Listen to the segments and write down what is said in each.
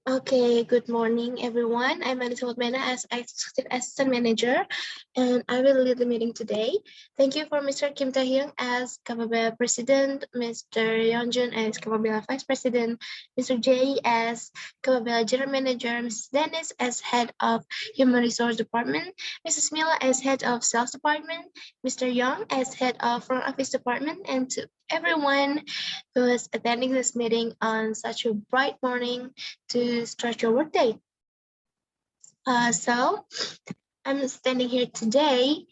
Okay, good morning, everyone. I'm Elizabeth Mena as Executive Assistant Manager, and I will lead the meeting today. Thank you for Mr. Kim Tae-hyung as Kapabela President, Mr. Yeonjun as Kapabela Vice President, Mr. Jay as Kapabela General Manager, Mrs. Dennis as Head of Human Resource Department, Mrs. Mila as Head of Sales Department, Mr. Young as Head of Front Office Department, and to everyone who is attending this meeting on such a bright morning to start your workday. So I'm standing here today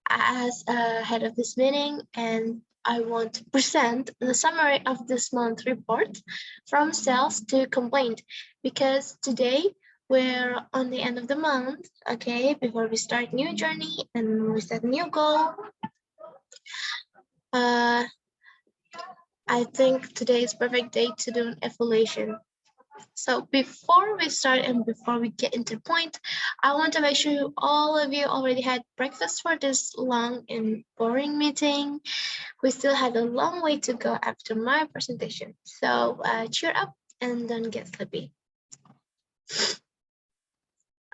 as head of this meeting, and I want to present the summary of this month's report from sales to complaint, because today we're on the end of the month, okay, before we start new journey and we set new goal. I think today is perfect day to do an evaluation. So before we start and before we get into the point, I want to make sure all of you already had breakfast for this long and boring meeting. We still have a long way to go after my presentation. So cheer up and don't get sleepy.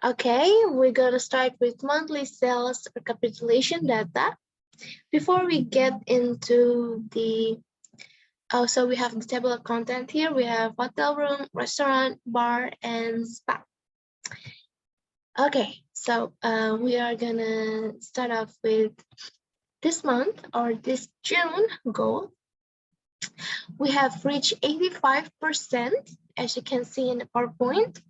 Okay, we're gonna start with monthly sales recapitulation data. Before we get into the so we have the table of content here. We have hotel room, restaurant, bar, and spa. Okay, so we are gonna start off with this month or this June goal. We have reached 85%, as you can see in the PowerPoint,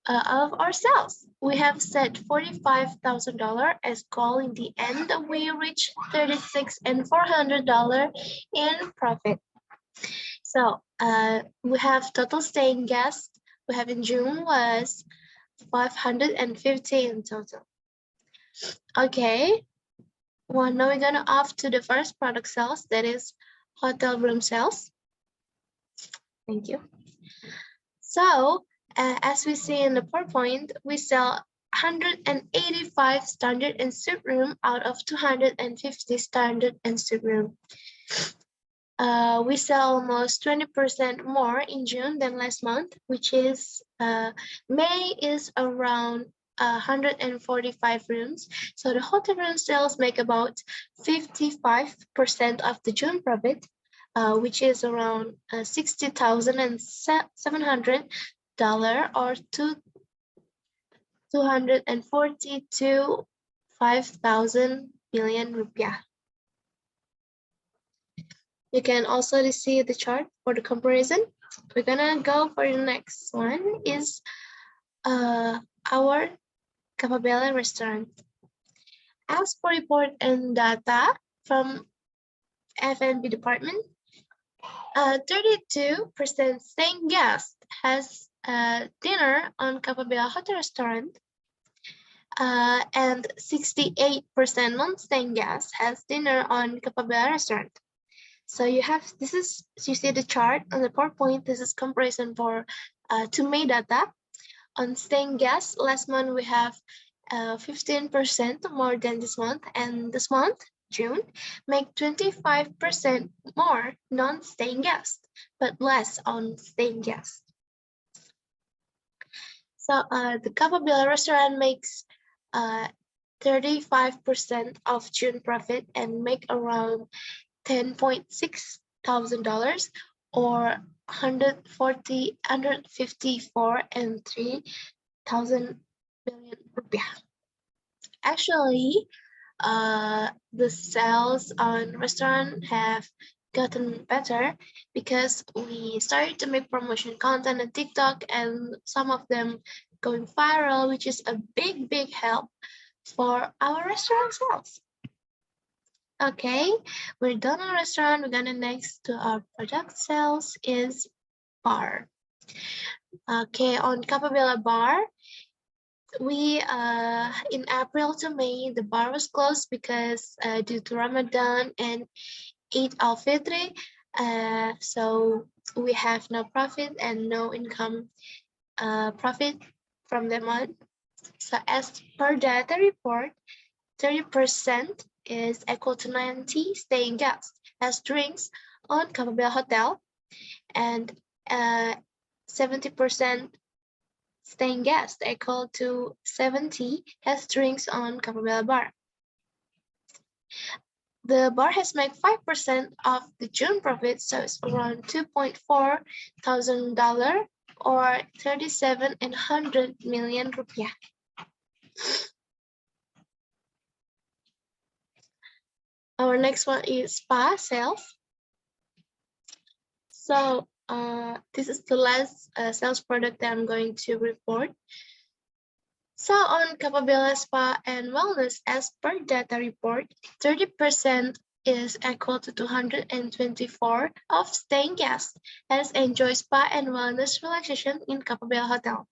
of our sales. We have set $45,000 as goal in the end. We reached $36,400 and $400 in profit. So we have total staying guests we have in June was 550 in total. Okay, well, now we're gonna off to the first product sales, that is hotel room sales. Thank you. So as we see in the PowerPoint, we sell 185 standard and suite room out of 250 standard and suite room. We sell almost 20% more in June than last month, which is May is around 145 rooms. So the hotel room sales make about 55% of the June profit, which is around $60,700 or 240 to 5,000 billion rupiah. You can also see the chart for the comparison. We're gonna go for the next one is our Kapabela restaurant. As per report and data from F&B department, 32% staying guest has dinner on Kapabela Hotel Restaurant, and 68% non-staying guest has dinner on Kapabela Restaurant. So you see the chart on the PowerPoint. This is comparison for to May data. On staying guests, last month we have 15% more than this month, and this month, June, make 25% more non-staying guests, but less on staying guests. So the Kapabela restaurant makes 35% of June profit and make around $10.6 thousand or 154 and 3,000 billion rupiah. Actually, the sales on restaurant have gotten better because we started to make promotion content on TikTok, and some of them going viral, which is a big help for our restaurant sales. Okay, we're done on restaurant. We're gonna next to our product sales is bar. Okay, on Kapabela bar, we in April to May the bar was closed because due to Ramadan and Eid al-Fitr, so we have no profit and no income profit from the month. So as per data report, 30% is equal to 90 staying guests as drinks on Kapabela Hotel, and 70% staying guests equal to 70 has drinks on Capabella Bar. The bar has made 5% of the June profit, so it's around $2.4 thousand or 37,100 million rupiah. Our next one is spa sales. So this is the last sales product that I'm going to report. So on Capabella Spa and Wellness, as per data report, 30% is equal to 224 of staying guests has enjoyed spa and wellness relaxation in Capabella Hotel,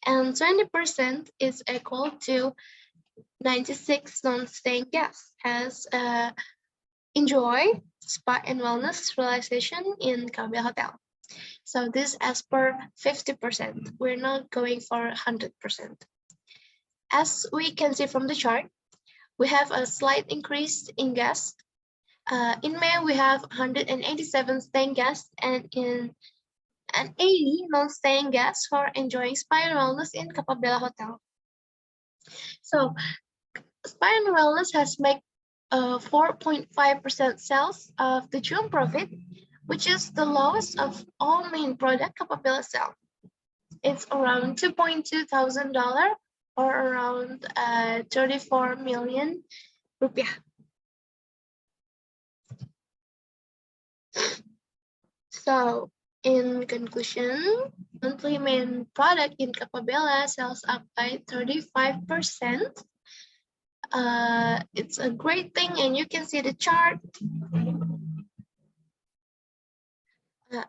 and 20% is equal to 96 non-staying guests has enjoyed spa and wellness relaxation in Capabella Hotel. So this as per 50%. We're not going for 100%. As we can see from the chart, we have a slight increase in guests. In May, we have 187 staying guests and 80 non-staying guests for enjoying spa and wellness in Capabella Hotel. So, spa and wellness has made 4.5% sales of the June profit, which is the lowest of all main product Capabella sell. It's around $2.2 thousand or around 34 million rupiah. So in conclusion, monthly main product in Capabella sells up by 35%. It's a great thing, and you can see the chart.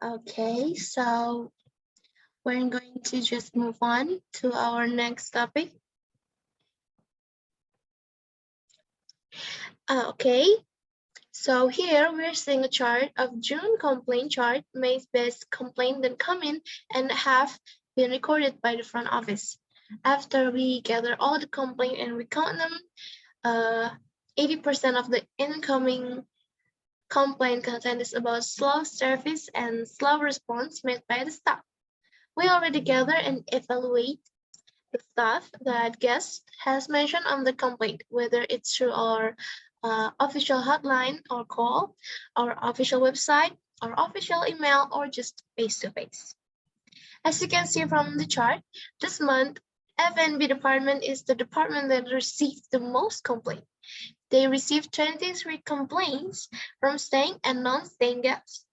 Okay, so we're going to just move on to our next topic. Okay, so here we're seeing a chart of June complaint chart, May's best complaint that come in and have been recorded by the front office. After we gather all the complaints and we count them, 80% of the incoming complaint content is about slow service and slow response made by the staff. We already gather and evaluate the stuff that guest has mentioned on the complaint, whether it's through our official hotline or call, our official website, our official email, or just face-to-face. As you can see from the chart, this month, F&B department is the department that received the most complaints. They received 23 complaints from staying and non-staying guests.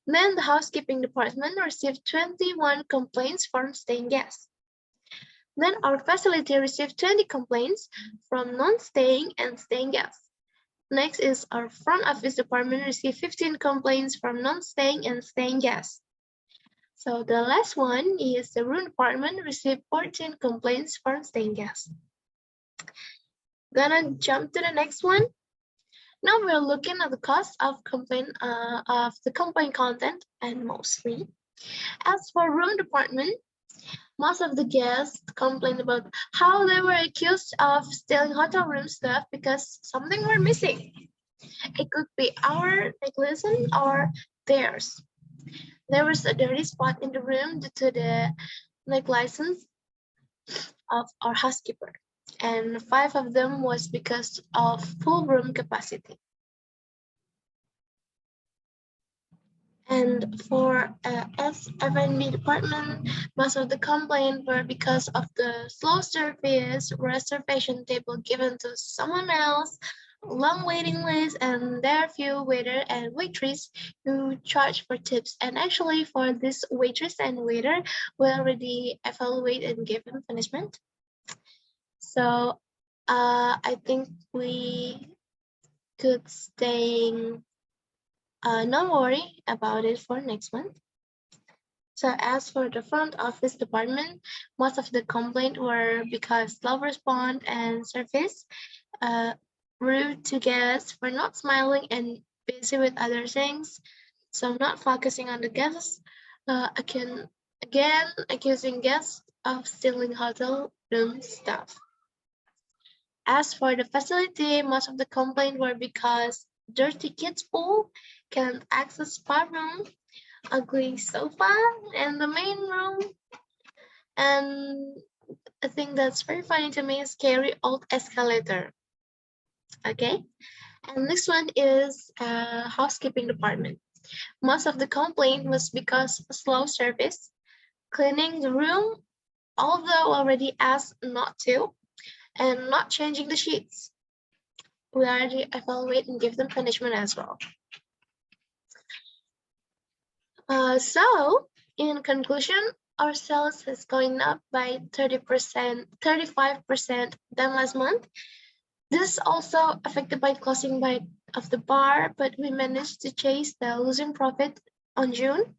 Then the housekeeping department received 21 complaints from staying guests. Then our facility received 20 complaints from non-staying and staying guests. Next is our front office department received 15 complaints from non-staying and staying guests. So the last one is the room department received 14 complaints from staying guests. Gonna jump to the next one. Now we're looking at the cost of the complaint content, and mostly. As for room department, most of the guests complained about how they were accused of stealing hotel room stuff because something were missing. It could be our negligence or theirs. There was a dirty spot in the room due to the negligence of our housekeeper, and 5 of them was because of full room capacity. And for F&B department, most of the complaints were because of the slow service, reservation table given to someone else, long waiting list, and there are few waiter and waitress who charge for tips. And actually for this waitress and waiter, we already evaluate and give them punishment. So I think we could stay not worry about it for next month. So as for the front office department, most of the complaints were because slow response and service, rude to guests, for not smiling and busy with other things, so not focusing on the guests, again accusing guests of stealing hotel room stuff. As for the facility, most of the complaints were because dirty kids pool, can't access spa room, ugly sofa, and the main room And a thing that's very funny to me is scary old escalator. Okay, and next one is housekeeping department. Most of the complaint was because slow service, cleaning the room, although already asked not to, and not changing the sheets. We already evaluate and give them punishment as well. So, in conclusion, our sales has going up by 30%, 35% than last month. This is also affected by closing by of the bar, but we managed to chase the losing profit on June.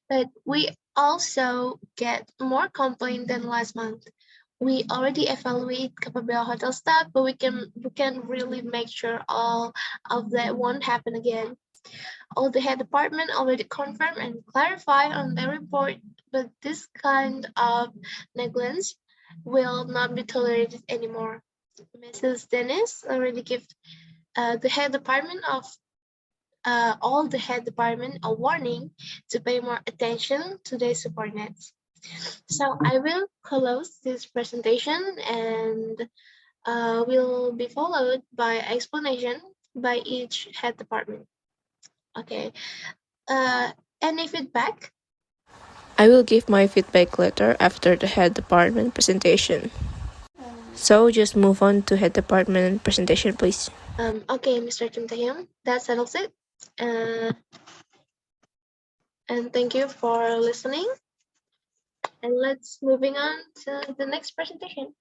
But we also get more complaint than last month. We already evaluate Capabel hotel staff, but we can really make sure all of that won't happen again. All the head department already confirmed and clarified on their report, but this kind of negligence will not be tolerated anymore. Mrs. Dennis already gave the head department of all the head department a warning to pay more attention to their subordinates. So I will close this presentation and will be followed by explanation by each head department. Okay. Any feedback? I will give my feedback later after the head department presentation. So just move on to head department presentation, please. Okay, Mr. Kim Tae-hyun, that settles it. And thank you for listening. And let's moving on to the next presentation.